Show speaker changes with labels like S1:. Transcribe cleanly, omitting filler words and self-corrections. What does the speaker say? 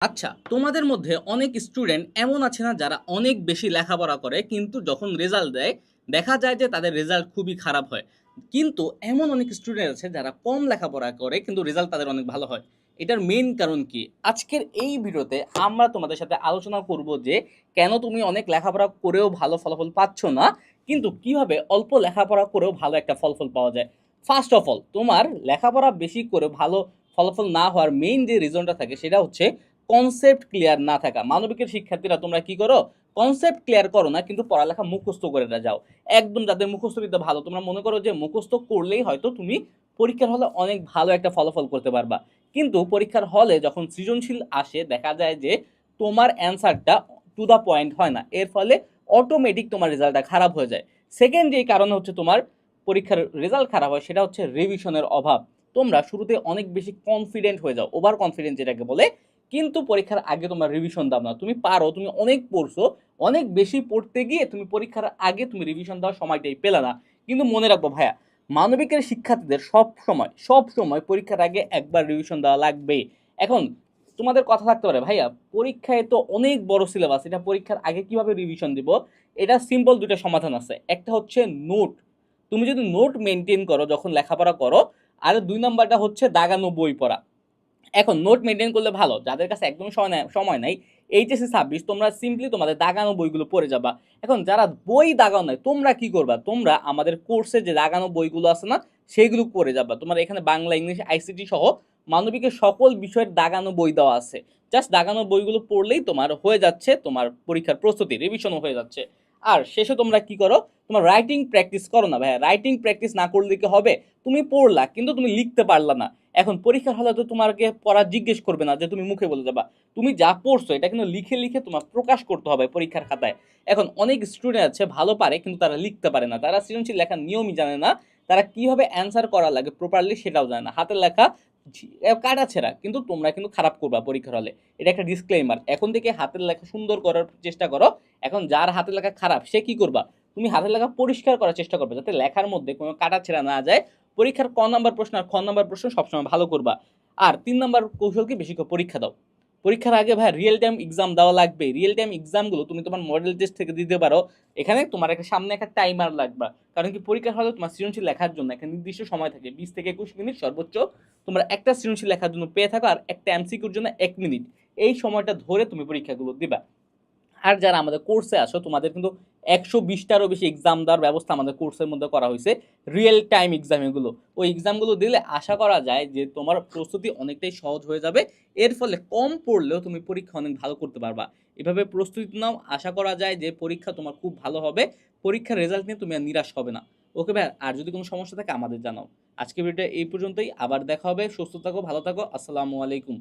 S1: আচ্ছা, তোমাদের মধ্যে অনেক স্টুডেন্ট এমন আছে না যারা অনেক বেশি লেখাপড়া করে কিন্তু যখন রেজাল্ট দেয় দেখা যায় যে তাদের রেজাল্ট খুবই খারাপ হয়। কিন্তু এমন অনেক স্টুডেন্ট আছে যারা কম লেখাপড়া করে কিন্তু রেজাল্ট তাদের অনেক ভালো হয়। এটার মেইন কারণ কি? আজকের এই ভিডিওতে আমরা তোমাদের সাথে আলোচনা করব যে কেন তুমি অনেক লেখাপড়া করেও ভালো ফলাফল পাচ্ছ না, কিন্তু কিভাবে অল্প লেখাপড়া করেও ভালো একটা ফলাফল পাওয়া যায়। ফার্স্ট অফ অল, তোমার লেখাপড়া বেশি করে ভালো ফলাফল না হওয়ার মেইন যে রিজনটা থাকে সেটা হচ্ছে কনসেপ্ট ক্লিয়ার না থাকা। মানবিকের শিক্ষার্থীরা তোমরা কি করো? কনসেপ্ট ক্লিয়ার করো না, কিন্তু পড়ালেখা মুখস্থ করে যাও। একদম যাদের মুখস্থ বিদ্যা ভালো, তোমরা মনে করো যে মুখস্থ করলেই হয়তো তুমি পরীক্ষার হলে অনেক ভালো একটা ফলাফল করতে পারবা। কিন্তু পরীক্ষার হলে যখন সৃজনশীল আসে দেখা যায় যে তোমার অ্যান্সারটা টু দা পয়েন্ট হয় না, এর ফলে অটোমেটিক তোমার রেজাল্টটা খারাপ হয়ে যায়। সেকেন্ড যেই কারণ হচ্ছে তোমার পরীক্ষার রেজাল্ট খারাপ হয় সেটা হচ্ছে রিভিশনের অভাব। তোমরা শুরুতে অনেক বেশি কনফিডেন্ট হয়ে যাও, ওভার কনফিডেন্ট যেটাকে বলে, কিন্তু পরীক্ষার আগে তোমার রিভিশন দাও না। তুমি পারো, তুমি অনেক পড়ছো, অনেক বেশি পড়তে গিয়ে তুমি পরীক্ষার আগে তুমি রিভিশন দেওয়ার সময়টাই পেলে না। কিন্তু মনে রাখবো ভাইয়া, মানবিকের শিক্ষার্থীদের সব সময় পরীক্ষার আগে একবার রিভিশন দেওয়া লাগবে। এখন তোমাদের কথা থাকতে পারে, ভাইয়া পরীক্ষায় তো অনেক বড় সিলেবাস, এটা পরীক্ষার আগে কিভাবে রিভিশন দিব? এটা সিম্পল দুইটা সমাধান আছে। একটা হচ্ছে নোট, তুমি যদি নোট মেনটেন করো যখন লেখাপড়া করো। আর দুই নাম্বারটা হচ্ছে দাগানো বই পড়া। এখন নোট মেনটেন করলে ভালো, যাদের কাছে একদমই সময় নাই, এইচএসসি 26 তোমরা সিম্পলি তোমাদের দাগানো বইগুলো পড়ে যাবা। এখন যারা বই দাগানো নাই তোমরা কি করবা? তোমরা আমাদের কোর্সে যে দাগানো বইগুলো আছে না, সেইগুলো পড়ে যাবা। তোমার এখানে বাংলা, ইংলিশ, আইসিটি সহ মানবিকের সকল বিষয়ের দাগানো বই দেওয়া আছে। জাস্ট দাগানো বইগুলো পড়লেই তোমার হয়ে যাচ্ছে তোমার পরীক্ষার প্রস্তুতি, রিভিশনও হয়ে যাচ্ছে। আর শেষে তোমরা কি করো? তোমার রাইটিং প্র্যাকটিস করো না ভাইয়া। রাইটিং প্র্যাকটিস না করলে কি হবে? তুমি পড়লা কিন্তু তুমি লিখতে পারলা না। এখন পরীক্ষার হলে তো তোমাকে পড়া জিজ্ঞেস করবে না যে তুমি মুখে বলে যাবা। তুমি যা পড়ছো এটা কিন্তু লিখে লিখে তোমার প্রকাশ করতে হবে পরীক্ষার খাতায়। এখন অনেক স্টুডেন্ট আছে ভালো পারে কিন্তু তারা লিখতে পারে না, তারা সৃজনশীল লেখার নিয়মই জানে না, তারা কিভাবে অ্যান্সার করা লাগে প্রপারলি সেটাও জানে না। হাতের লেখা কাটা ছেঁড়া, কিন্তু তোমরা কিন্তু খারাপ করবা পরীক্ষার হলে। এটা একটা ডিসক্লেইমার। এখন থেকে হাতের লেখা সুন্দর করার চেষ্টা করো। এখন যার হাতের লেখা খারাপ সে কি করবা? তুমি হাতের লেখা পরিষ্কার করার চেষ্টা করবে যাতে লেখার মধ্যে কোনো কাটা ছেঁড়া না যায়। পরীক্ষার ক নাম্বার প্রশ্ন আর খ নাম্বার প্রশ্ন সবসময় ভালো করবা। আর 3 নাম্বার কৌশলকে বেশি করে পরীক্ষা দাও। পরীক্ষার আগে ভাই রিয়েল টাইম এক্সাম দেওয়া লাগবে। রিয়েল টাইম এক্সামগুলো তুমি তোমার মডেল টেস্ট থেকে দিতে পারো। এখানে তোমার একটা সামনে একটা টাইমার লাগবে, কারণ কি পরীক্ষার হলে তোমার সৃজনশীল লেখার জন্য একটা নির্দিষ্ট সময় থাকে, 20 থেকে 21 মিনিট সর্বোচ্চ তোমরা একটা সৃজনশীল লেখার জন্য পেয়ে থাকো, আর একটা এমসিকিউর জন্য 1 মিনিট। এই সময়টা ধরে তুমি পরীক্ষাগুলো দিবা। আর যারা আমাদের কোর্সে আসো তোমাদের কিন্তু 120টারও বেশি এক্সাম দেওয়ার ব্যবস্থা আমাদের কোর্সের মধ্যে করা হয়েছে। রিয়েল টাইম এক্সাম এগুলো, ওই এক্সামগুলো দিলে আশা করা যায় যে তোমার প্রস্তুতি অনেকটাই সহজ হয়ে যাবে। এর ফলে কম পড়লেও তুমি পরীক্ষা অনেক ভালো করতে পারবা। এভাবে প্রস্তুতি নাও, আশা করা যায় যে পরীক্ষা তোমার খুব ভালো হবে। পরীক্ষার রেজাল্ট নিয়ে তুমি আর নিরাশ হবে না। ওকে ভাই, আর যদি কোনো সমস্যা থাকে আমাদের জানাও। আজকে ভিডিওটা এই পর্যন্তই, আবার দেখা হবে। সুস্থ থাকো, ভালো থাকো, আসসালামু আলাইকুম।